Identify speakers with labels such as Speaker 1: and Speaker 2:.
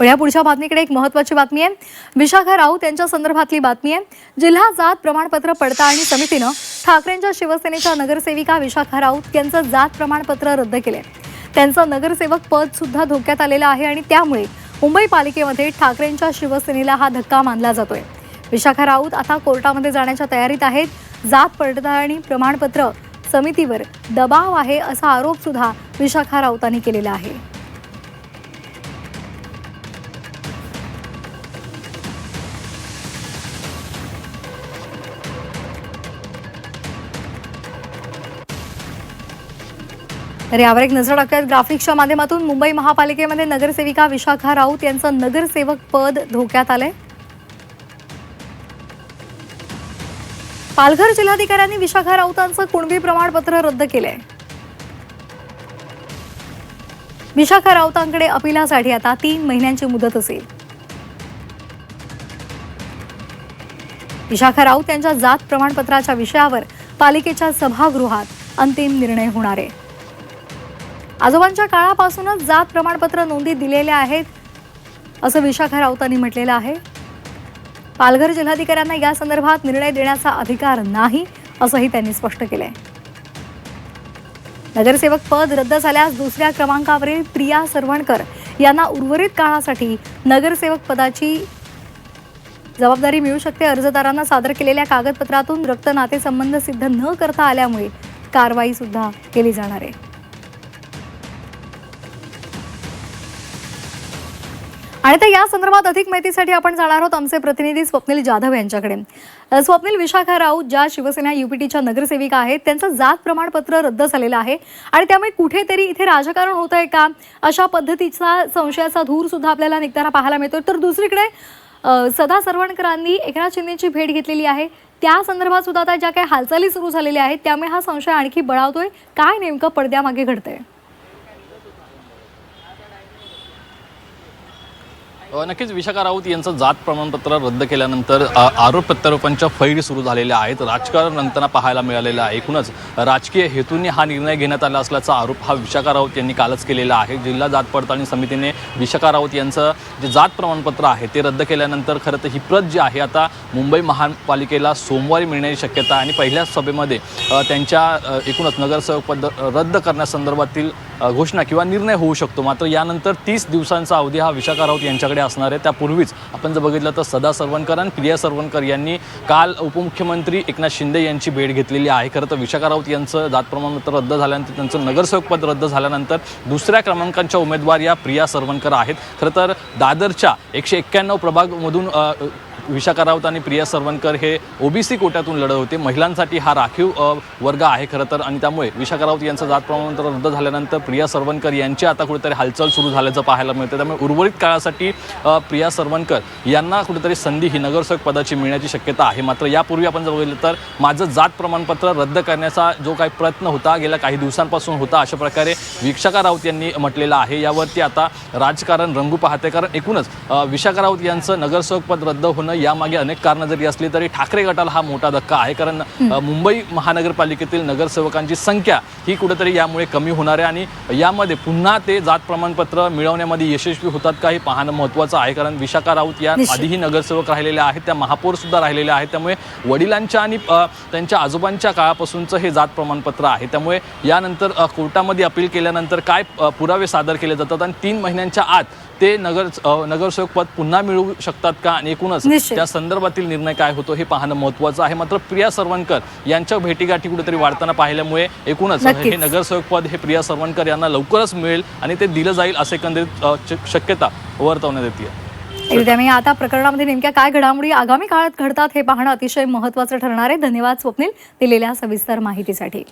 Speaker 1: पण या पुढच्या बातमीकडे एक महत्त्वाची बातमी आहे। विशाखा राऊत यांच्या संदर्भातली बातमी आहे। जिल्हा जात प्रमाणपत्र पडताळणी समितीने ठाकरेंच्या शिवसेनेच्या नगरसेविका विशाखा राऊत यांचं जात प्रमाणपत्र रद्द केले। त्यांचं नगरसेवक पद सुद्धा धोक्यात आलेलं आहे आणि त्यामुळे मुंबई पालिकेमध्ये ठाकरेंच्या शिवसेनेला हा धक्का मानला जातोय। विशाखा राऊत आता कोर्टामध्ये जाण्याच्या तयारीत आहेत। जात पडताळणी प्रमाणपत्र समितीवर दबाव आहे असा आरोप सुद्धा विशाखा राऊतांनी केलेला आहे। तर यावर एक नजर टाकूयात ग्राफिक्सच्या माध्यमातून। मुंबई महापालिकेमध्ये नगरसेविका विशाखा राऊत यांचं नगरसेवक पद धोक्यात आलंय। पालघर जिल्हाधिकाऱ्यांनी विशाखा राऊतांचं कुणबी प्रमाणपत्र रद्द केलंय। विशाखा राऊतांकडे अपिलासाठी आता 3 महिन्यांची मुदत असेल। विशाखा राऊत यांच्या जात प्रमाणपत्राच्या विषयावर पालिकेच्या सभागृहात अंतिम निर्णय होणार आहे। आजोबांच्या काळापासूनच जात प्रमाणपत्र नोंदी दिलेल्या आहेत असं विशाखा राऊतांनी म्हटलेलं आहे। पालघर जिल्हाधिकाऱ्यांना या संदर्भात निर्णय देण्याचा अधिकार नाही असंही त्यांनी स्पष्ट केलंय। नगरसेवक पद रद्द झाल्यास दुसऱ्या क्रमांकावरील प्रिया सरवणकर यांना उर्वरित काळासाठी नगरसेवक पदाची जबाबदारी मिळू शकते। अर्जदारांना सादर केलेल्या कागदपत्रातून रक्त नातेसंबंध सिद्ध न करता आल्यामुळे कारवाई सुद्धा केली जाणार आहे। आणि तर या संदर्भात अधिक माहितीसाठी आपण जाणार आहोत आमचे प्रतिनिधी स्वप्नील जाधव यांच्याकडे। स्वप्नील, विशाखा राऊत ज्या शिवसेना युपीटीच्या नगरसेविका आहेत त्यांचं जात प्रमाणपत्र रद्द झालेलं आहे आणि त्यामुळे कुठेतरी इथे राजकारण होत आहे का अशा पद्धतीचा संशयाचा धूर सुद्धा आपल्याला निघताना पाहायला मिळतो। तर दुसरीकडे सदा सरवणकरांनी एकनाथ शिंदेची भेट घेतलेली आहे। त्या संदर्भात सुद्धा आता ज्या काही हालचाली सुरू झालेल्या आहेत त्यामुळे हा संशय आणखी बळावतोय। काय नेमकं पडद्यामागे घडतंय?
Speaker 2: नक्कीच विशाखा राऊत यांचं जात प्रमाणपत्र रद्द केल्यानंतर आरोप प्रत्यारोपांच्या फैरी सुरू झालेल्या आहेत। राजकारण रंगताना पाहायला मिळालेलं आहे। एकूणच राजकीय हेतूंनी हा निर्णय घेण्यात आला असल्याचा आरोप हा विशाखा राऊत यांनी कालच केलेला आहे। जिल्हा जात पडताळणी समितीने विशाखा राऊत यांचं जे जात प्रमाणपत्र आहे ते रद्द केल्यानंतर खरं तर ही प्रत जी आहे आता मुंबई महापालिकेला सोमवारी मिळण्याची शक्यता आहे आणि पहिल्या सभेमध्ये त्यांच्या एकूणच नगरसेवक पद रद्द करण्यासंदर्भातील घोषणा किंवा निर्णय होऊ शकतो। मात्र यानंतर 30 दिवसांचा अवधी हा विशाखा राऊत यांच्याकडे असणार आहे। त्यापूर्वीच आपण जर बघितलं तर सदा सरवणकर आणि प्रिया सरवणकर यांनी काल उपमुख्यमंत्री एकनाथ शिंदे यांची भेट घेतलेली आहे। खरं तर विशाखा राऊत यांचं जात प्रमाणपत्र रद्द झाल्यानंतर त्यांचं नगरसेवक पद रद्द झाल्यानंतर दुसऱ्या क्रमांकाच्या उमेदवार या प्रिया सरवणकर आहेत। खरं तर दादरच्या 191 प्रभागमधून विशाखा राऊत आणि प्रिया सरवणकर हे ओबीसी कोट्यातून लढत होते। महिलांसाठी हा राखीव वर्ग आहे खरं तर आणि त्यामुळे विशाखा राऊत यांचं जात प्रमाणपत्र रद्द झाल्यानंतर प्रिया सरवणकर यांची आता कुठेतरी हालचाल सुरू झाल्याचं पाहायला मिळतं। त्यामुळे उर्वरित काळासाठी प्रिया सरवणकर यांना कुठेतरी संधी ही नगरसेवक पदाची मिळण्याची शक्यता आहे। मात्र यापूर्वी आपण जर बघितलं तर माझं जात प्रमाणपत्र रद्द करण्याचा जो काही प्रयत्न होता गेल्या काही दिवसांपासून होता अशा प्रकारे विशाखा राऊत यांनी म्हटलेलं आहे। यावरती आता राजकारण रंगू पाहते कारण एकूणच विशाखा राऊत यांचं नगरसेवक पद रद्द होणं यामागे अनेक कारणं जरी असली तरी ठाकरे गटाला हा मोठा धक्का आहे। कारण मुंबई महानगरपालिकेतील नगरसेवकांची संख्या ही कुठेतरी यामुळे कमी होणार आहे आणि यामध्ये पुन्हा ते जात प्रमाणपत्र मिळवण्यामध्ये यशस्वी होतात का हे पाहणं महत्त्वाचं आहे। कारण विशाखा राऊत या आधीही नगरसेवक राहिलेल्या आहेत, त्या महापौर सुद्धा राहिलेल्या आहेत। त्यामुळे वडिलांच्या आणि त्यांच्या आजोबांच्या काळापासूनचं हे जात प्रमाणपत्र आहे। त्यामुळे यानंतर कोर्टामध्ये अपील केल्यानंतर काय पुरावे सादर केले जातात आणि 3 महिन्यांच्या आत ते नगरसेवक पद पुन्हा मिळू शकतात का आणि एकूणच त्या संदर्भातील निर्णय काय होतो हे पाहणं महत्त्वाचं आहे। मात्र प्रिया सरवणकर यांच्या भेटीगाठी कुठेतरी वाढताना पाहिल्यामुळे एकूणच हे नगरसेवक पद हे प्रिया सरवणकर यांना लवकरच मिळेल आणि ते दिलं जाईल असे एकंदरीत शक्यता वर्तवण्यात येते।
Speaker 1: त्यामुळे आता प्रकरणामध्ये नेमक्या काय घडामोडी आगामी काळात घडतात हे पाहणं अतिशय महत्त्वाचं ठरणार आहे। धन्यवाद स्वप्नील दिलेल्या सविस्तर माहितीसाठी।